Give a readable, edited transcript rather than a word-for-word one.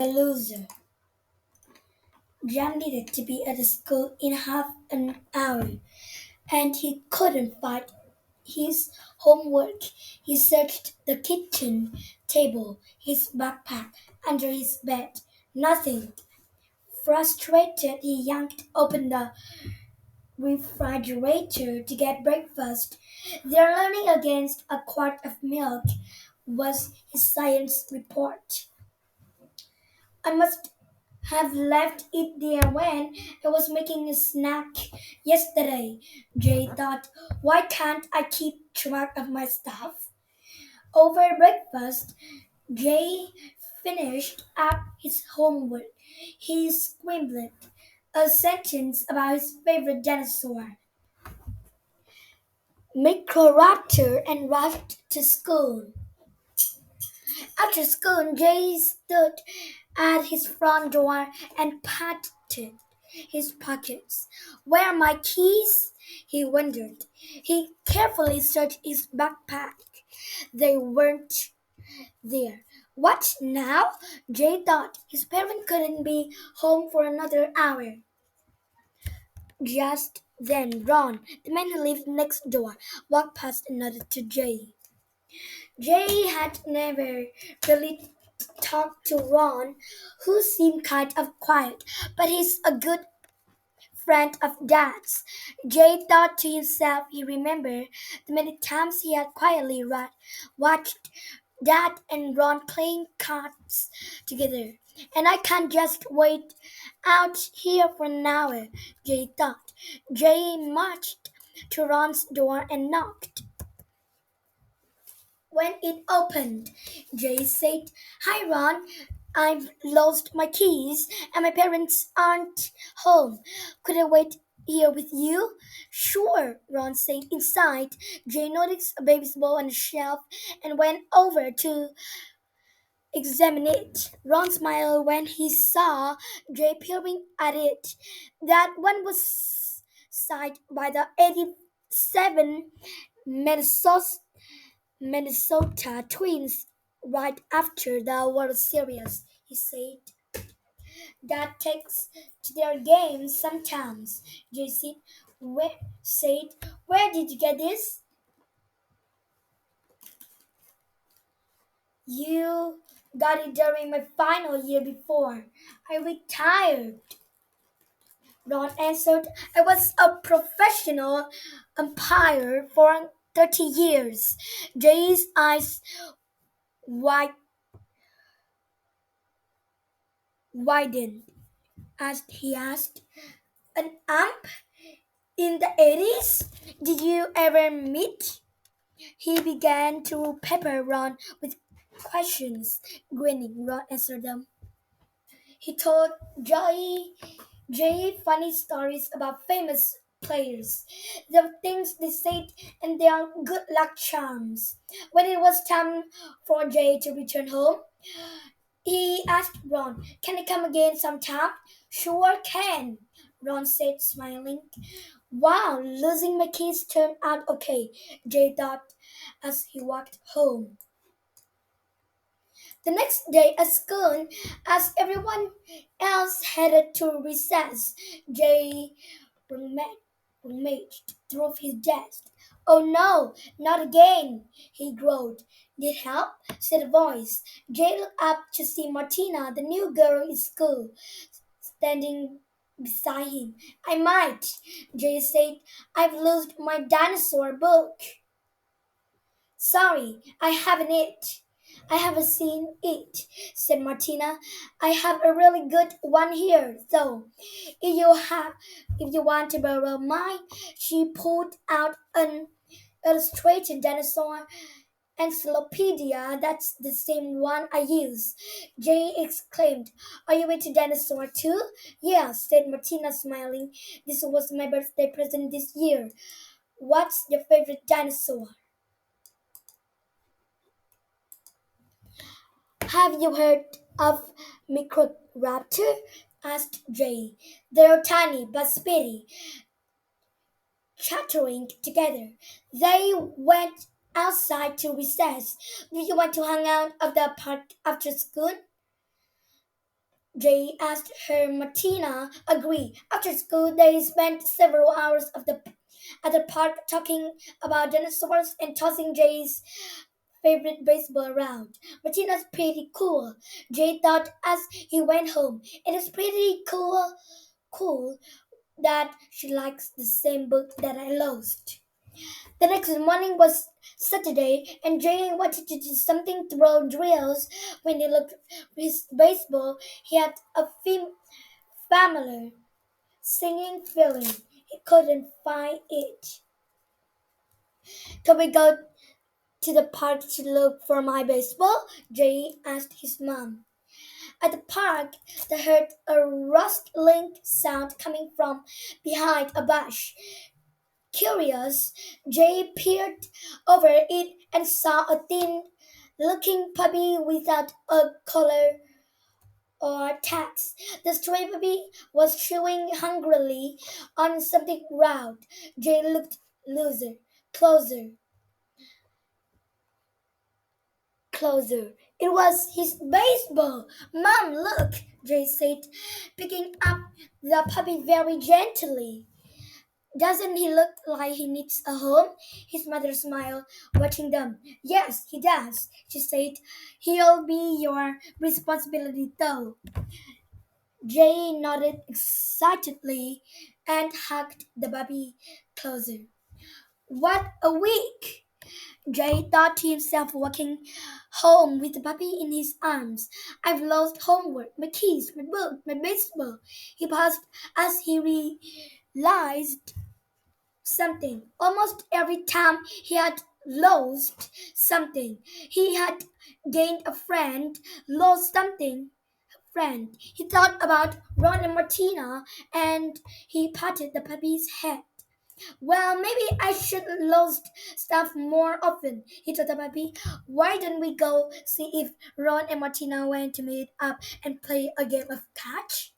A loser. Jan needed to be at the school in half an hour, and he couldn't find his homework. He searched the kitchen table, his backpack, under his bed. Nothing. Frustrated, he yanked open the refrigerator to get breakfast. They're learning against a quart of milk, was his science report. I must have left it there when I was making a snack yesterday. Jay thought, why can't I keep track of my stuff? Over breakfast, Jay finished up his homework. He scribbled a sentence about his favorite dinosaur, Microraptor, and rushed to school. After school, Jay stood at his front door and patted his pockets. Where are my keys? He wondered. He carefully searched his backpack. They weren't there. What now? Jay thought his parent couldn't be home for another hour. Just then, Ron, the man who lived next door, walked past and nodded to Jay. Jay had never really talked to Ron, who seemed kind of quiet, but he's a good friend of Dad's. Jay thought to himself he remembered the many times he had quietly watched Dad and Ron playing cards together. And I can't just wait out here for an hour, Jay thought. Jay marched to Ron's door and knocked. When it opened, Jay said, Hi Ron, I've lost my keys and my parents aren't home. Could I wait here with you? Sure, Ron said. Inside, Jay noticed a baseball on the shelf and went over to examine it. Ron smiled when he saw Jay peering at it. That one was signed by the 87 Minnesota Minnesota Twins right after the World Series. He said that takes to their games sometimes. JC said, Where did you get this? You got it during my final year before I retired. Ron answered, I was a professional umpire for 30 years. Jay's eyes wide, widened as he asked, An ump in the 80s? Did you ever meet? He began to pepper Ron with questions. Grinning, Ron answered them. He told Jay funny stories about famous players, the things they said, and their good luck charms. When it was time for Jay to return home, he asked Ron, Can I come again sometime? Sure can, Ron said, smiling. Wow, losing my keys turned out okay, Jay thought as he walked home. The next day at school, as everyone else headed to recess, Jay rummaged through his desk. Oh no, not again, he growled. Need help? Said a voice. Jay looked up to see Martina, the new girl in school, standing beside him. I might, Jay said. I've lost my dinosaur book. Sorry, I haven't it. I haven't seen it, said Martina. I have a really good one here, though. If you want to borrow mine, she pulled out an illustrated dinosaur encyclopedia. That's the same one I use. Jay exclaimed. Are you into dinosaur too? Yeah, said Martina, smiling. This was my birthday present this year. What's your favorite dinosaur? Have you heard of Microraptor? Asked Jay. They're tiny but speedy, chattering together. They went outside to recess. Do you want to hang out at the park after school? Jay asked her. Martina agreed. After school, they spent several hours at the park talking about dinosaurs and tossing Jay's favorite baseball around. Martina's pretty cool, Jay thought as he went home. It is pretty cool that she likes the same book that I lost. The next morning was Saturday, and Jay wanted to do something throw drills. When he looked at his baseball, he had a familiar singing feeling. He couldn't find it. Can we go to the park to look for my baseball? Jay asked his mom. At the park, they heard a rustling sound coming from behind a bush. Curious, Jay peered over it and saw a thin looking puppy without a collar or tags. The stray puppy was chewing hungrily on something round. Jay looked closer, closer. It was his baseball. Mom, look, Jay said, picking up the puppy very gently. Doesn't he look like he needs a home? His mother smiled, watching them. Yes, he does, she said. He'll be your responsibility, though. Jay nodded excitedly and hugged the puppy closer. What a week! Jay thought to himself walking home with the puppy in his arms. I've lost homework, my keys, my book, my baseball. He paused as he realized something. Almost every time he had lost something, he had gained a friend, lost something, friend. He thought about Ron and Martina and he patted the puppy's head. Well, maybe I should lost stuff more often, he told the puppy. Why don't we go see if Ron and Martina went to meet up and play a game of catch?